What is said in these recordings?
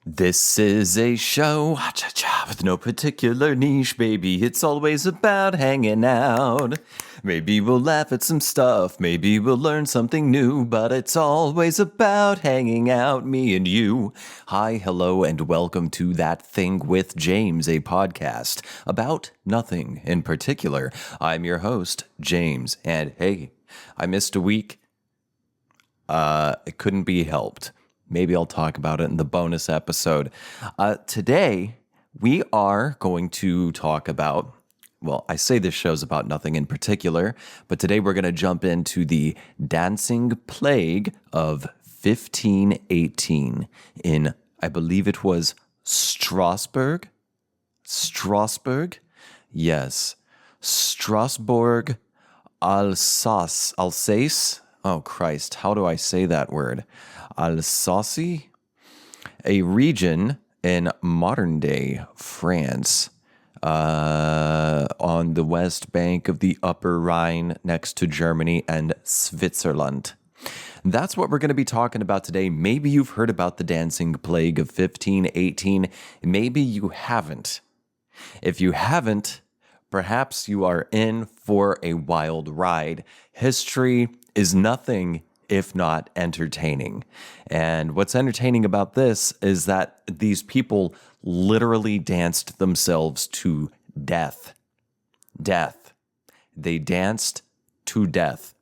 This is a show with no particular niche, baby. It's always about hanging out. Maybe we'll laugh at some stuff, maybe we'll learn something new, but it's always about hanging out, me and you. Hi, hello, and welcome to That Thing with James, a podcast about nothing in particular. I'm your host, James, and hey, I missed a week. It couldn't be helped. Maybe I'll talk about it in the bonus episode. Today, we are going to talk about, well, I say this show's about nothing in particular, but today we're going to jump into the dancing plague of 1518 in, I believe it was Strasbourg? Yes. Strasbourg, Alsace? Oh, Christ, how do I say that word? Alsace, a region in modern-day France, on the west bank of the Upper Rhine, next to Germany and Switzerland. That's what we're going to be talking about today. Maybe you've heard about the dancing plague of 1518. Maybe you haven't. If you haven't, perhaps you are in for a wild ride. History is nothing if not entertaining. And what's entertaining about this is that these people literally danced themselves to death. They danced to death.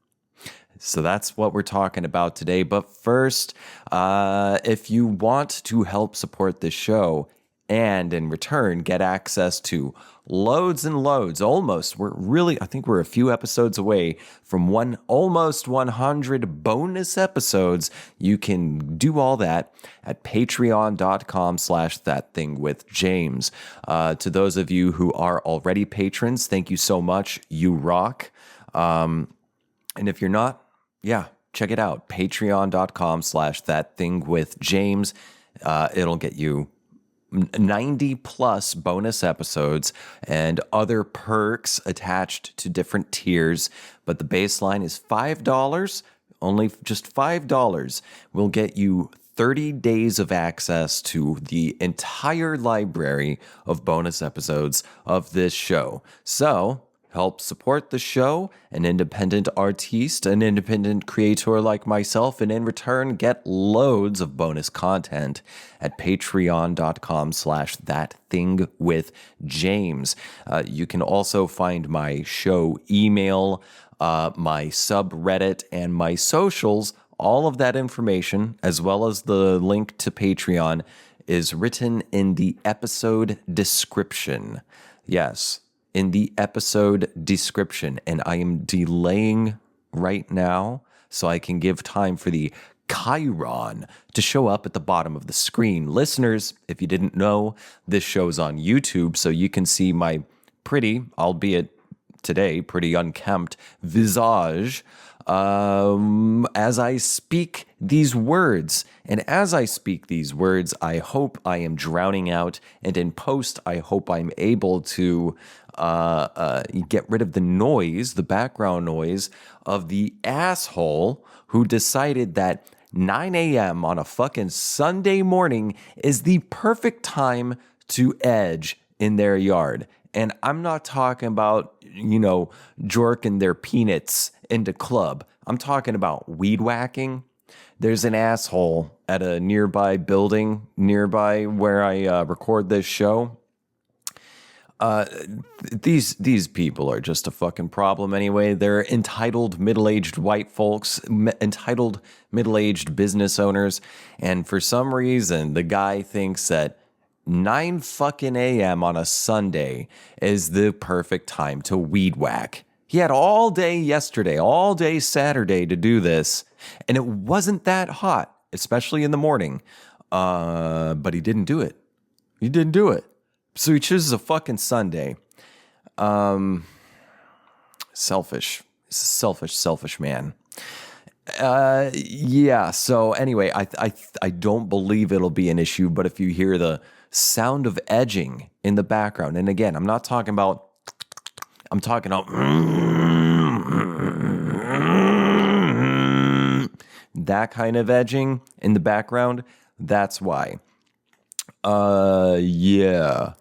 So that's what we're talking about today. But first, if you want to help support this show and in return get access to loads and loads, I think we're a few episodes away from almost 100 bonus episodes. You can do all that at patreon.com/ThatThingWithJames. To those of you who are already patrons, thank you so much. You rock. And if you're not, check it out. Patreon.com/ThatThingWithJames. It'll get you 90 plus bonus episodes and other perks attached to different tiers. But the baseline is $5, only just $5 will get you 30 days of access to the entire library of bonus episodes of this show. So help support the show, an independent artiste, an independent creator like myself, and in return, get loads of bonus content at patreon.com/ThatThingWithJames. You can also find my show email, my subreddit, and my socials. All of that information, as well as the link to Patreon, is written in the episode description. Yes, in the episode description, and I am delaying right now so I can give time for the Chiron to show up at the bottom of the screen. Listeners, if you didn't know, this show's on YouTube, so you can see my pretty, albeit today, pretty unkempt visage as I speak these words. And as I speak these words, I hope I am drowning out, and in post, I hope I'm able to get rid of the noise, the background noise of the asshole who decided that 9 a.m. on a fucking Sunday morning is the perfect time to edge in their yard. And I'm not talking about, jorking their peanuts into club. I'm talking about weed whacking. There's an asshole at a nearby building, nearby where I record this show. These people are just a fucking problem anyway. They're entitled middle-aged white folks, entitled middle-aged business owners, and for some reason, the guy thinks that 9 fucking a.m. on a Sunday is the perfect time to weed whack. He had all day yesterday, all day Saturday to do this, and it wasn't that hot, especially in the morning, but he didn't do it. So he chooses a fucking Sunday. Selfish. He's a selfish man. So anyway, I don't believe it'll be an issue, but if you hear the sound of edging in the background, and again, I'm talking about that kind of edging in the background, that's why. Yeah.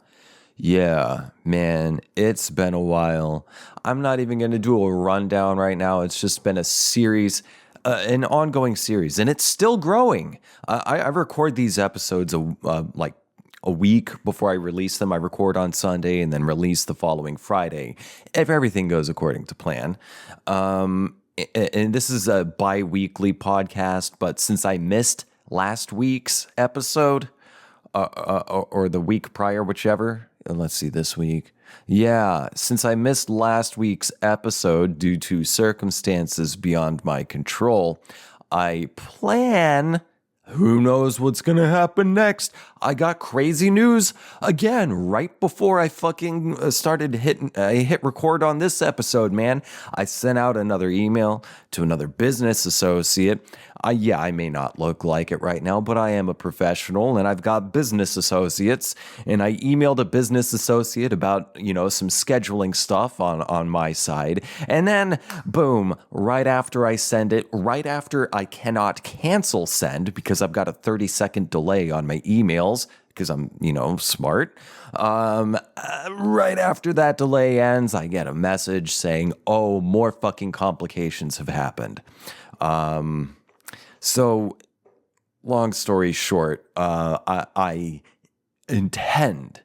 Yeah, man, it's been a while. I'm not even going to do a rundown right now. It's just been a series, an ongoing series, and it's still growing. I record these episodes like a week before I release them. I record on Sunday and then release the following Friday, if everything goes according to plan. And this is a bi-weekly podcast, but since I missed last week's episode, or the week prior, whichever. Let's see, this week. Yeah, since I missed last week's episode due to circumstances beyond my control, I plan. Who knows what's gonna happen next? I got crazy news again right before I fucking started hit record on this episode, man. I sent out another email to another business associate. I may not look like it right now, but I am a professional and I've got business associates. And I emailed a business associate about, some scheduling stuff on my side. And then, boom, right after I send it, right after I cannot cancel send because I've got a 30-second delay on my emails because I'm, smart. Right after that delay ends, I get a message saying, oh, more fucking complications have happened. So, long story short, I intend,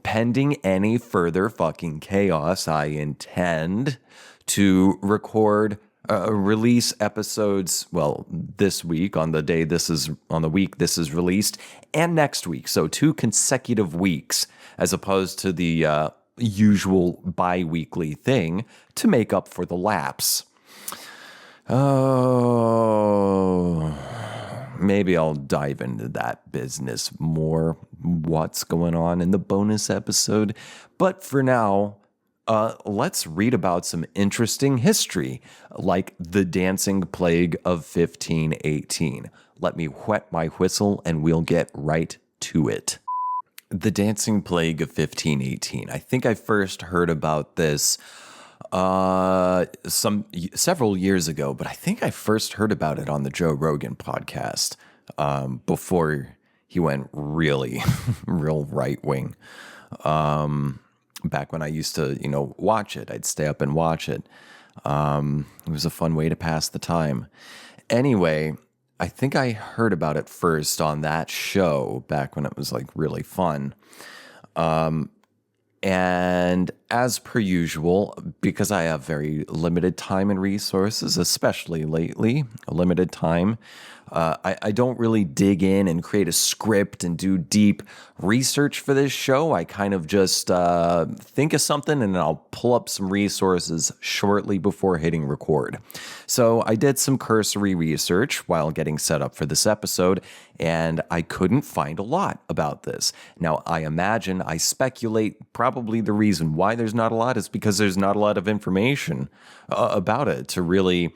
pending any further fucking chaos, I intend to release episodes, this week on the week this is released, and next week. So 2 consecutive weeks, as opposed to the usual bi-weekly thing, to make up for the lapse. Oh, maybe I'll dive into that business more, what's going on in the bonus episode. But for now, let's read about some interesting history, like the dancing plague of 1518. Let me whet my whistle and we'll get right to it. The dancing plague of 1518. I think I first heard about this several years ago, but I think I first heard about it on the Joe Rogan podcast before he went really real right wing. Back when I used to watch it, I'd stay up and watch it. It was a fun way to pass the time. Anyway, I think I heard about it first on that show back when it was like really fun. And as per usual, because I have very limited time and resources, especially lately, a limited time, I don't really dig in and create a script and do deep research for this show. I kind of just think of something and I'll pull up some resources shortly before hitting record. So I did some cursory research while getting set up for this episode, and I couldn't find a lot about this. Now, I speculate probably the reason why there's not a lot is because there's not a lot of information about it to really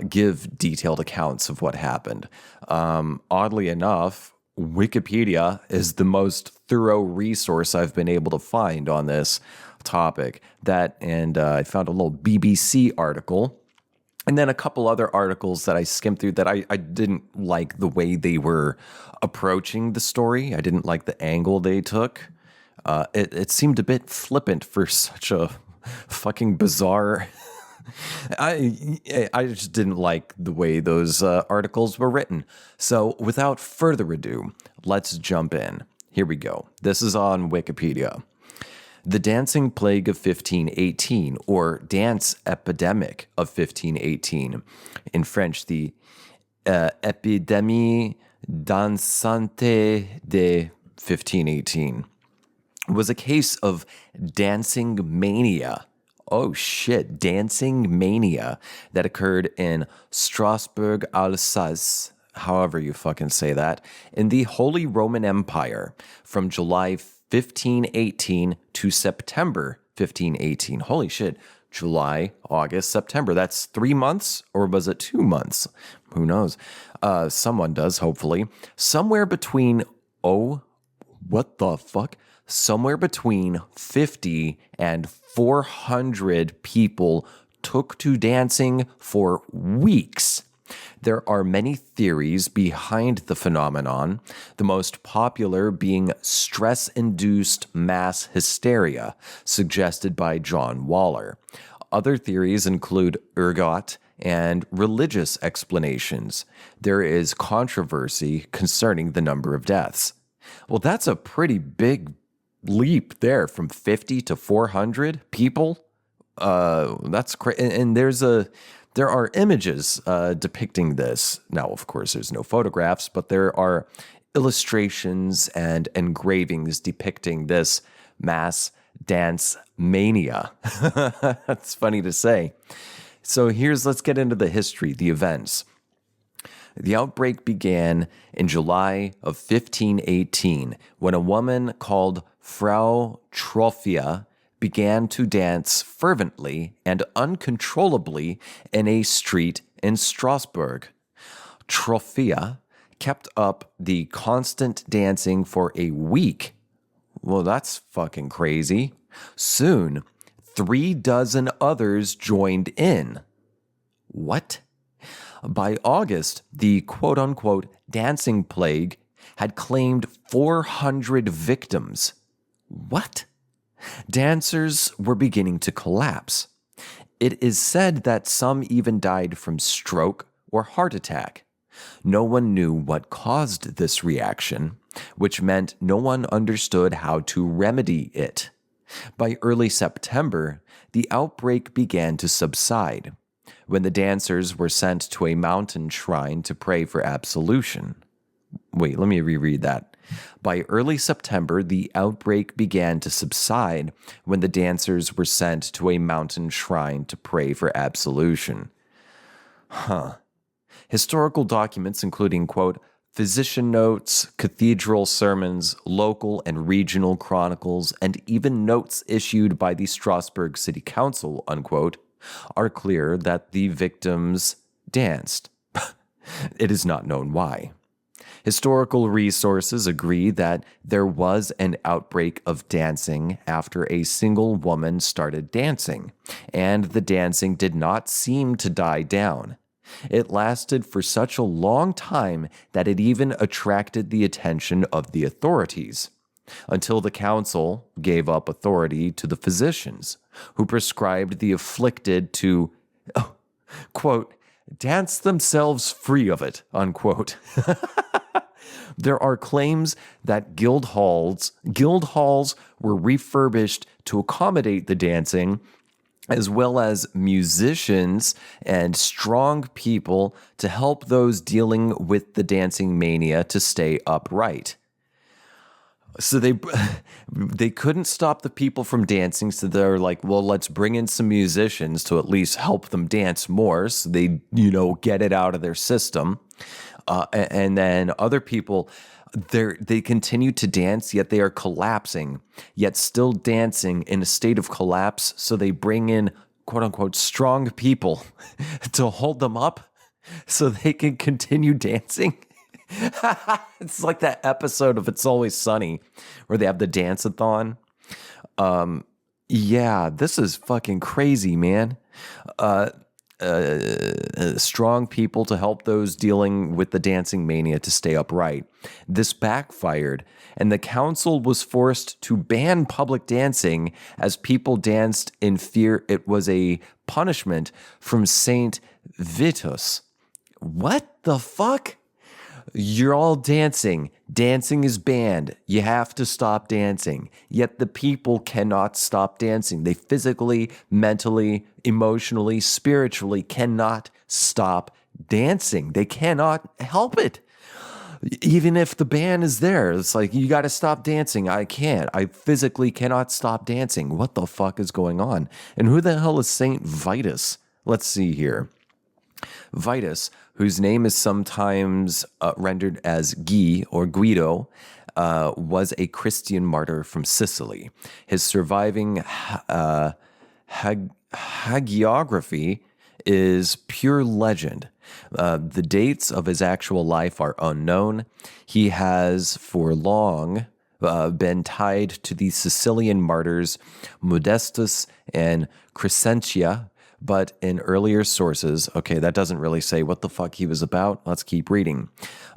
give detailed accounts of what happened. Oddly enough, Wikipedia is the most thorough resource I've been able to find on this topic. I found a little BBC article, and then a couple other articles that I skimmed through that I didn't like the way they were approaching the story. I didn't like the angle they took. It seemed a bit flippant for such a fucking bizarre... I just didn't like the way those articles were written. So without further ado, let's jump in. Here we go. This is on Wikipedia. The dancing plague of 1518, or dance epidemic of 1518. In French, the épidémie dansante de 1518 was a case of dancing mania. Oh shit, dancing mania that occurred in Strasbourg, Alsace, however you fucking say that, in the Holy Roman Empire from July 1518 to September 1518. Holy shit, July, August, September. That's 3 months, or was it 2 months? Who knows? Someone does, hopefully. Somewhere between, what the fuck? Somewhere between 50 and 400 people took to dancing for weeks. There are many theories behind the phenomenon, the most popular being stress-induced mass hysteria, suggested by John Waller. Other theories include ergot and religious explanations. There is controversy concerning the number of deaths. Well, that's a pretty big leap there from 50 to 400 people. That's crazy. And there are images depicting this. Now, of course, there's no photographs, but there are illustrations and engravings depicting this mass dance mania. That's funny to say. So let's get into the history, the events. The outbreak began in July of 1518 when a woman called Frau Trophia began to dance fervently and uncontrollably in a street in Strasbourg. Trophia kept up the constant dancing for a week. Well, that's fucking crazy. Soon, 36 others joined in. What? By August, the quote-unquote dancing plague had claimed 400 victims. What? Dancers were beginning to collapse. It is said that some even died from stroke or heart attack. No one knew what caused this reaction, which meant no one understood how to remedy it. By early September, the outbreak began to subside, when the dancers were sent to a mountain shrine to pray for absolution. Wait, let me reread that. By early September, the outbreak began to subside when the dancers were sent to a mountain shrine to pray for absolution. Historical documents, including, quote, physician notes, cathedral sermons, local and regional chronicles, and even notes issued by the Strasbourg City Council, unquote, are clear that the victims danced. It is not known why. Historical resources agree that there was an outbreak of dancing after a single woman started dancing, and the dancing did not seem to die down. It lasted for such a long time that it even attracted the attention of the authorities, until the council gave up authority to the physicians, who prescribed the afflicted to, quote, dance themselves free of it, unquote. There are claims that guild halls were refurbished to accommodate the dancing, as well as musicians and strong people to help those dealing with the dancing mania to stay upright. So they couldn't stop the people from dancing, so they're like, well, let's bring in some musicians to at least help them dance more, so they, get it out of their system. And then other people, they continue to dance, yet they are collapsing, yet still dancing in a state of collapse. So they bring in, quote unquote, strong people to hold them up so they can continue dancing. It's like that episode of It's Always Sunny where they have the dance-a-thon. Yeah, this is fucking crazy, man. Strong people to help those dealing with the dancing mania to stay upright. This backfired, and the council was forced to ban public dancing as people danced in fear it was a punishment from Saint Vitus. What the fuck? You're all dancing. Dancing is banned. You have to stop dancing. Yet the people cannot stop dancing. They physically, mentally, emotionally, spiritually cannot stop dancing. They cannot help it. Even if the ban is there, it's like, you got to stop dancing. I can't. I physically cannot stop dancing. What the fuck is going on? And who the hell is Saint Vitus? Let's see here. Vitus, whose name is sometimes rendered as Guy or Guido, was a Christian martyr from Sicily. His surviving hagiography is pure legend. The dates of his actual life are unknown. He has for long been tied to the Sicilian martyrs Modestus and Crescentia, But in earlier sources, okay, that doesn't really say what the fuck he was about. Let's keep reading.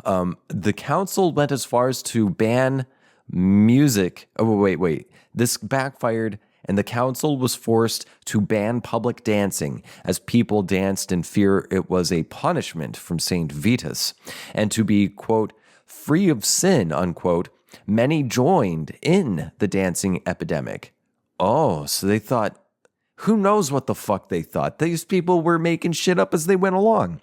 The council went as far as to ban music. Oh, wait. This backfired, and the council was forced to ban public dancing as people danced in fear it was a punishment from St. Vitus. And to be, quote, free of sin, unquote, many joined in the dancing epidemic. Oh, so they thought, who knows what the fuck they thought? These people were making shit up as they went along.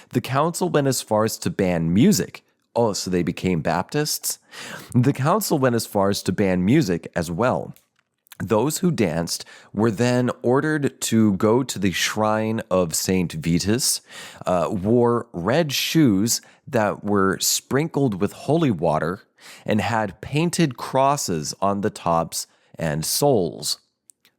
The council went as far as to ban music. Oh, so they became Baptists? The council went as far as to ban music as well. Those who danced were then ordered to go to the shrine of St. Vitus, wore red shoes that were sprinkled with holy water, and had painted crosses on the tops and soles.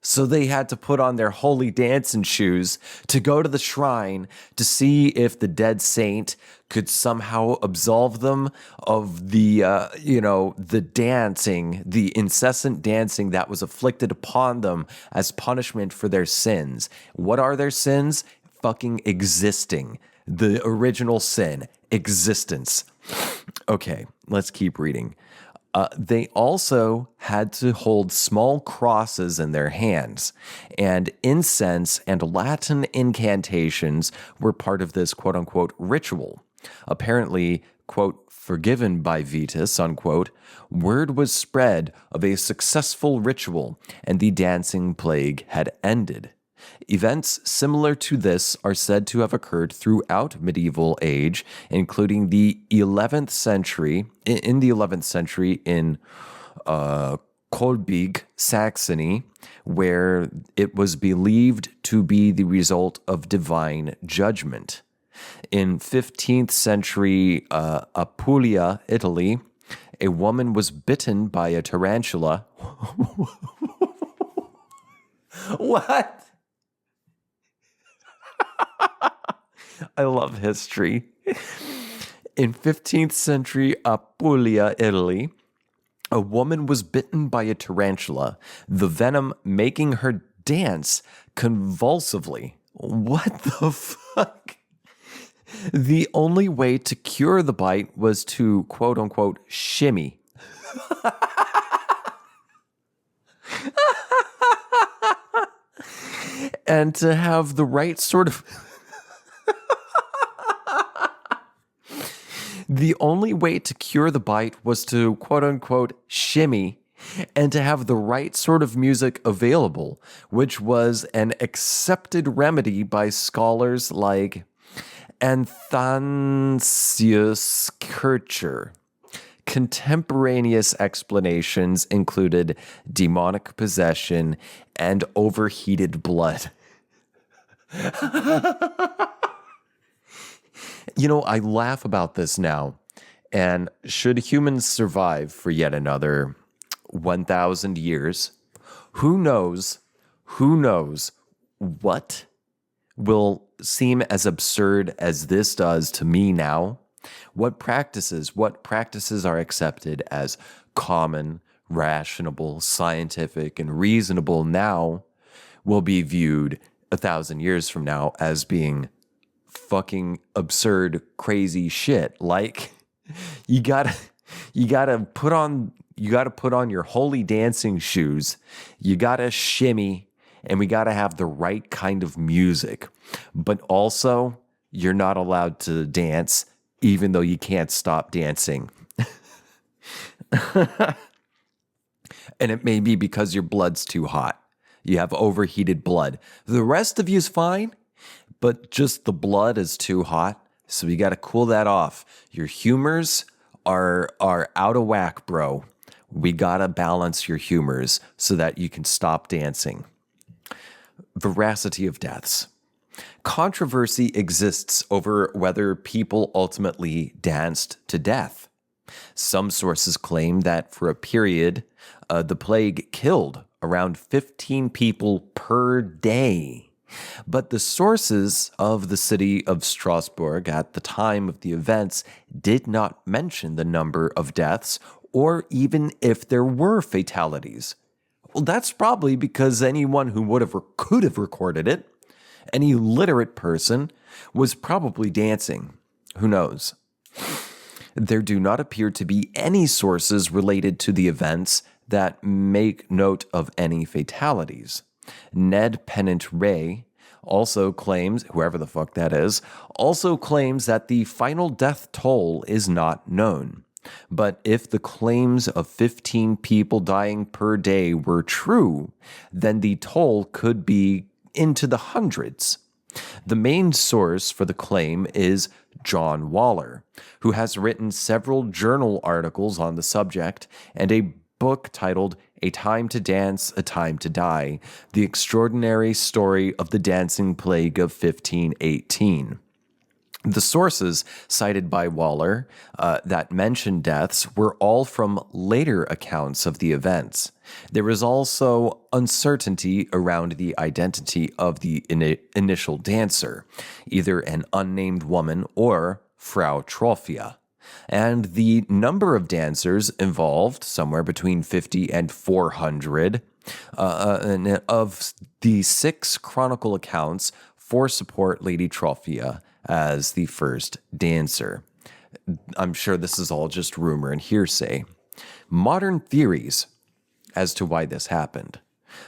So they had to put on their holy dancing shoes to go to the shrine to see if the dead saint could somehow absolve them of the, the dancing, the incessant dancing that was afflicted upon them as punishment for their sins. What are their sins? Fucking existing. The original sin, existence. Okay, let's keep reading. They also had to hold small crosses in their hands, and incense and Latin incantations were part of this quote-unquote ritual. Apparently, quote, forgiven by Vitus, unquote, word was spread of a successful ritual, and the dancing plague had ended. Events similar to this are said to have occurred throughout medieval age, including the 11th century, in the 11th century in Kolbig, Saxony, where it was believed to be the result of divine judgment. In 15th century Apulia, Italy, a woman was bitten by a tarantula. What? I love history. In 15th century Apulia, Italy, a woman was bitten by a tarantula, the venom making her dance convulsively. What the fuck? The only way to cure the bite was to, quote unquote, shimmy. And to have the right sort of... The only way to cure the bite was to, quote-unquote, shimmy, and to have the right sort of music available, which was an accepted remedy by scholars like Athanasius Kircher. Contemporaneous explanations included demonic possession and overheated blood. I laugh about this now. And should humans survive for yet another 1,000 years, who knows what will seem as absurd as this does to me now? What practices are accepted as common, rational, scientific, and reasonable now will be viewed 1,000 years from now as being fucking absurd, crazy shit. Like, you gotta put on your holy dancing shoes. You gotta shimmy, and we gotta have the right kind of music. But also, you're not allowed to dance, even though you can't stop dancing. And it may be because your blood's too hot. You have overheated blood. The rest of you's fine, but just the blood is too hot, so you got to cool that off. Your humors are out of whack, bro. We got to balance your humors so that you can stop dancing. Veracity of deaths. Controversy exists over whether people ultimately danced to death. Some sources claim that for a period, the plague killed around 15 people per day. But the sources of the city of Strasbourg at the time of the events did not mention the number of deaths or even if there were fatalities. Well, that's probably because anyone who could have recorded it Any literate person was probably dancing. Who knows? There do not appear to be any sources related to the events that make note of any fatalities. Ned Pennant Ray also claims, whoever the fuck that is, also claims that the final death toll is not known. But if the claims of 15 people dying per day were true, then the toll could be into the hundreds. The main source for the claim is John Waller, who has written several journal articles on the subject and a book titled A Time to Dance, A Time to Die, The Extraordinary Story of the Dancing Plague of 1518. The sources cited by Waller that mention deaths were all from later accounts of the events. There is also uncertainty around the identity of the initial dancer, either an unnamed woman or Frau Trophia. And the number of dancers involved, somewhere between 50 and 400. And of the 6 chronicle accounts, 4 support Lady Trophia as the first dancer. I'm sure this is all just rumor and hearsay. Modern theories as to why this happened.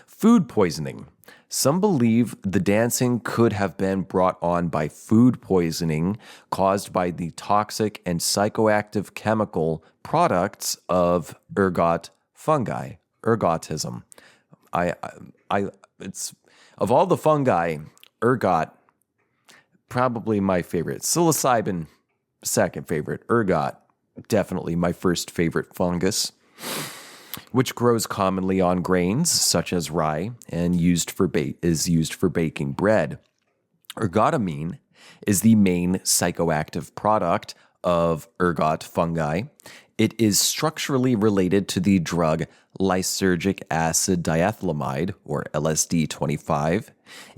Food poisoning. Some believe the dancing could have been brought on by food poisoning caused by the toxic and psychoactive chemical products of ergot fungi, ergotism. It's of all the fungi, ergot probably my favorite. Psilocybin, second favorite. Ergot, definitely my first favorite fungus, which grows commonly on grains such as rye and is used for baking bread. Ergotamine is the main psychoactive product of ergot fungi. It is structurally related to the drug lysergic acid diethylamide, or LSD-25,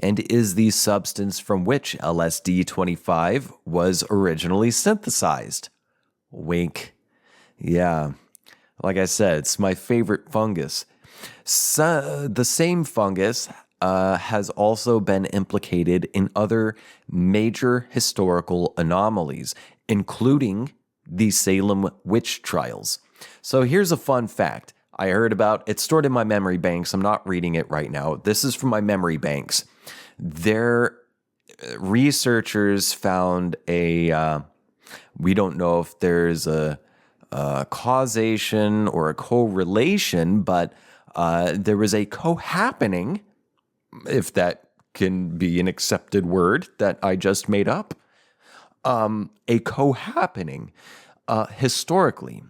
and is the substance from which LSD-25 was originally synthesized. Wink. Yeah. Like I said, it's my favorite fungus. The same fungus has also been implicated in other major historical anomalies, including the Salem witch trials. So here's a fun fact I heard about. It's stored in my memory banks. I'm not reading it right now. This is from my memory banks. Their researchers found we don't know if there's a causation or a correlation, but there was a co-happening, if that can be an accepted word that I just made up, a co-happening historically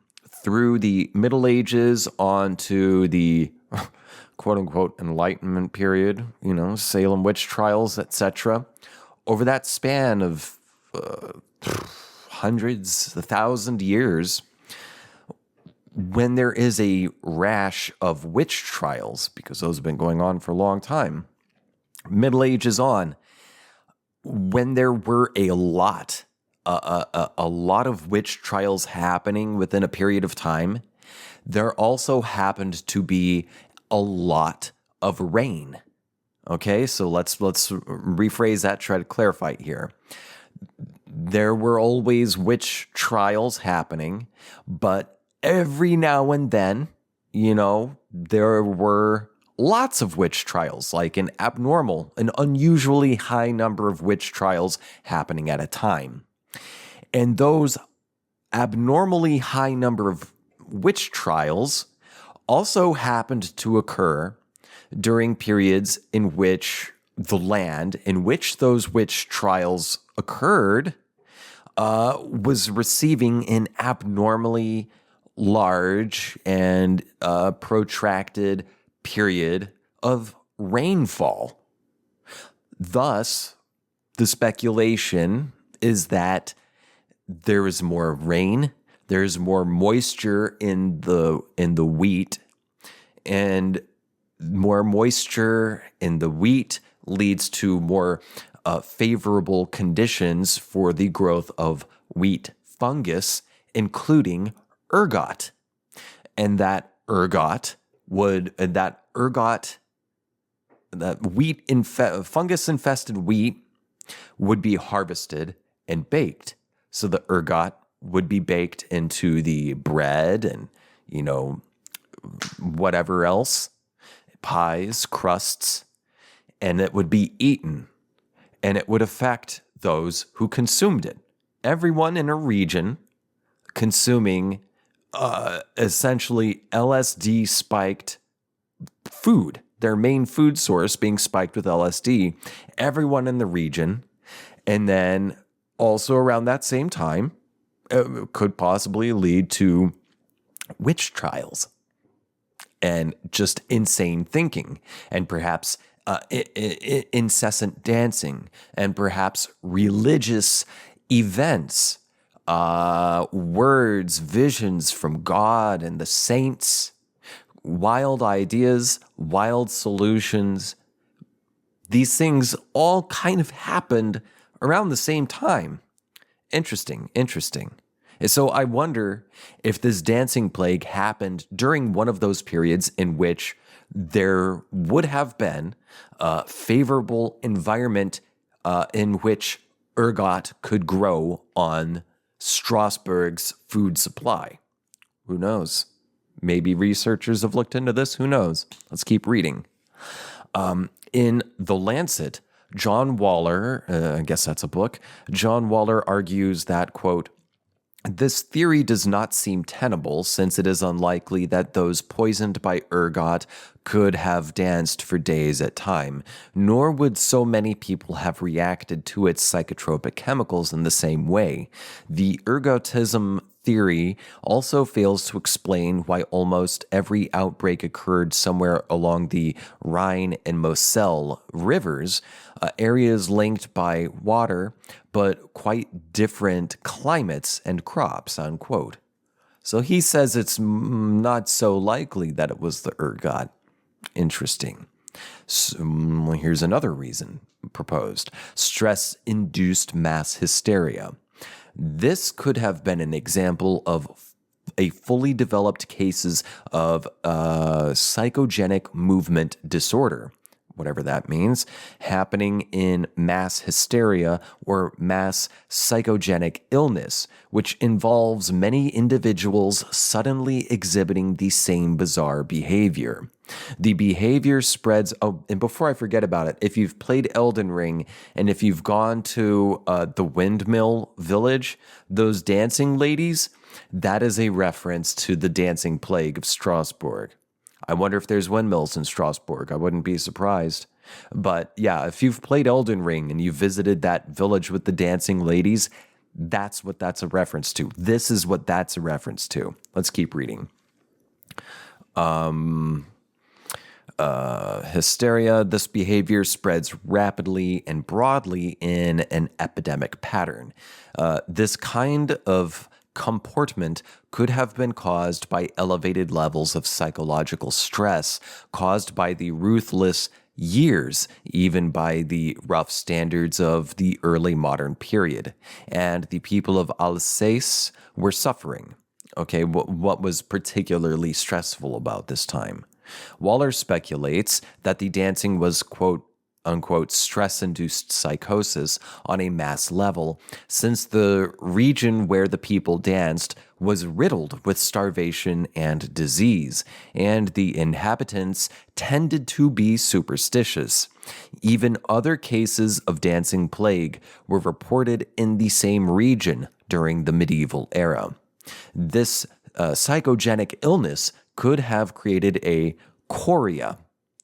through the Middle Ages onto the quote-unquote Enlightenment period, Salem witch trials, etc. Over that span of hundreds, 1,000 years, when there is a rash of witch trials, because those have been going on for a long time, Middle Ages on, when there were a lot of witch trials happening within a period of time, there also happened to be a lot of rain. Okay, so let's rephrase that, try to clarify it here. There were always witch trials happening, but every now and then, there were lots of witch trials, like an unusually high number of witch trials happening at a time. And those abnormally high number of witch trials also happened to occur during periods in which the land in which those witch trials occurred was receiving an abnormally large and protracted period of rainfall. Thus, the speculation is that there is more rain, there's more moisture in the wheat, and more moisture in the wheat leads to more favorable conditions for the growth of wheat fungus, including ergot. And that ergot that fungus-infested wheat would be harvested and baked. So the ergot would be baked into the bread and, whatever else, pies, crusts, and it would be eaten. And it would affect those who consumed it. Everyone in a region consuming essentially LSD-spiked food, their main food source being spiked with LSD, everyone in the region, and then also around that same time, it could possibly lead to witch trials and just insane thinking, and perhaps incessant dancing, and perhaps religious events, words, visions from God and the saints, wild ideas, wild solutions. These things all kind of happened around the same time. Interesting. And so I wonder if this dancing plague happened during one of those periods in which there would have been a favorable environment in which ergot could grow on Strasbourg's food supply. Who knows? Maybe researchers have looked into this. Who knows? Let's keep reading. In The Lancet, John Waller, I guess that's a book, John Waller argues that, quote, this theory does not seem tenable, since it is unlikely that those poisoned by ergot could have danced for days at a time, nor would so many people have reacted to its psychotropic chemicals in the same way. The ergotism theory also fails to explain why almost every outbreak occurred somewhere along the Rhine and Moselle rivers, areas linked by water, but quite different climates and crops, unquote. So he says it's not so likely that it was the ergot. Interesting. So here's another reason proposed. Stress-induced mass hysteria. This could have been an example of a fully developed cases of psychogenic movement disorder, whatever that means, happening in mass hysteria or mass psychogenic illness, which involves many individuals suddenly exhibiting the same bizarre behavior. The behavior spreads. Oh, and before I forget about it, if you've played Elden Ring and if you've gone to the Windmill Village, those dancing ladies, that is a reference to the dancing plague of Strasbourg. I wonder if there's windmills in Strasbourg. I wouldn't be surprised. But yeah, if you've played Elden Ring and you visited that village with the dancing ladies, that's what that's a reference to. This is what that's a reference to. Let's keep reading. Hysteria. This behavior spreads rapidly and broadly in an epidemic pattern. This kind of comportment could have been caused by elevated levels of psychological stress caused by the ruthless years, even by the rough standards of the early modern period. And the people of Alsace were suffering. Okay, what was particularly stressful about this time? Waller speculates that the dancing was, quote, unquote, stress-induced psychosis on a mass level, since the region where the people danced was riddled with starvation and disease, and the inhabitants tended to be superstitious. Even other cases of dancing plague were reported in the same region during the medieval era. This psychogenic illness could have created a chorea,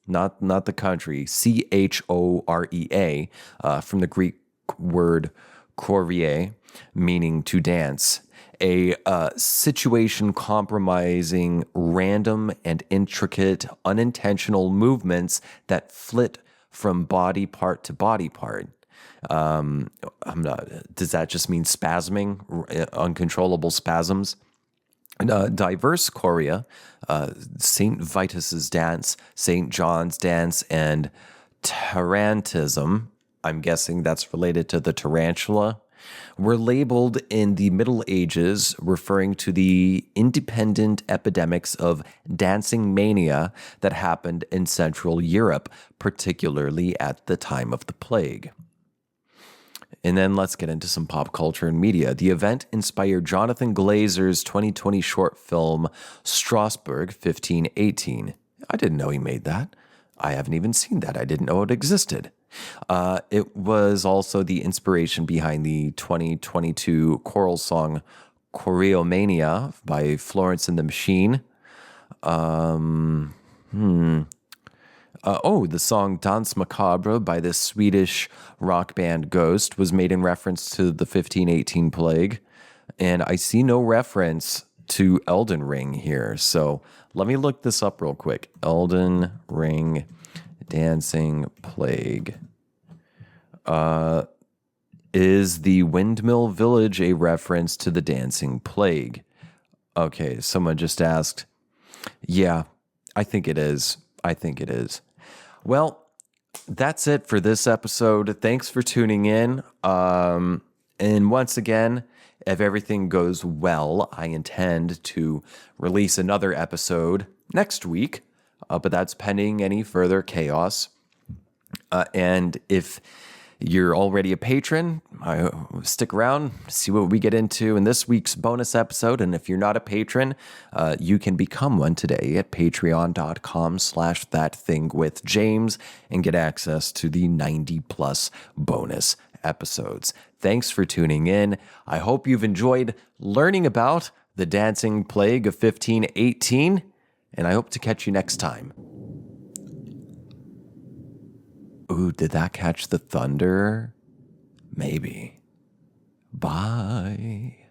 not the country, Chorea, from the Greek word choreia, meaning to dance, a situation compromising random and intricate unintentional movements that flit from body part to body part. Does that just mean spasming, uncontrollable spasms? Diverse chorea, St. Vitus's dance, St. John's dance, and tarantism. I'm guessing that's related to the tarantula were labeled in the Middle Ages, referring to the independent epidemics of dancing mania that happened in Central Europe, particularly at the time of the plague. And then let's get into some pop culture and media. The event inspired Jonathan Glazer's 2020 short film, Strasbourg 1518. I didn't know he made that. I haven't even seen that. I didn't know it existed. It was also the inspiration behind the 2022 choral song Choreomania by Florence and the Machine. The song Danse Macabre by the Swedish rock band Ghost was made in reference to the 1518 plague. And I see no reference to Elden Ring here. So let me look this up real quick. Elden Ring Dancing Plague. Is the Windmill Village a reference to the Dancing Plague? Okay, someone just asked. Yeah, I think it is. Well, that's it for this episode. Thanks for tuning in. And once again, if everything goes well, I intend to release another episode next week, but that's pending any further chaos. And if you're already a patron, stick around, see what we get into in this week's bonus episode. And if you're not a patron, you can become one today at patreon.com/ThatThingWithJames and get access to the 90+ bonus episodes. Thanks for tuning in. I hope you've enjoyed learning about the dancing plague of 1518, and I hope to catch you next time. Ooh, did that catch the thunder? Maybe. Bye.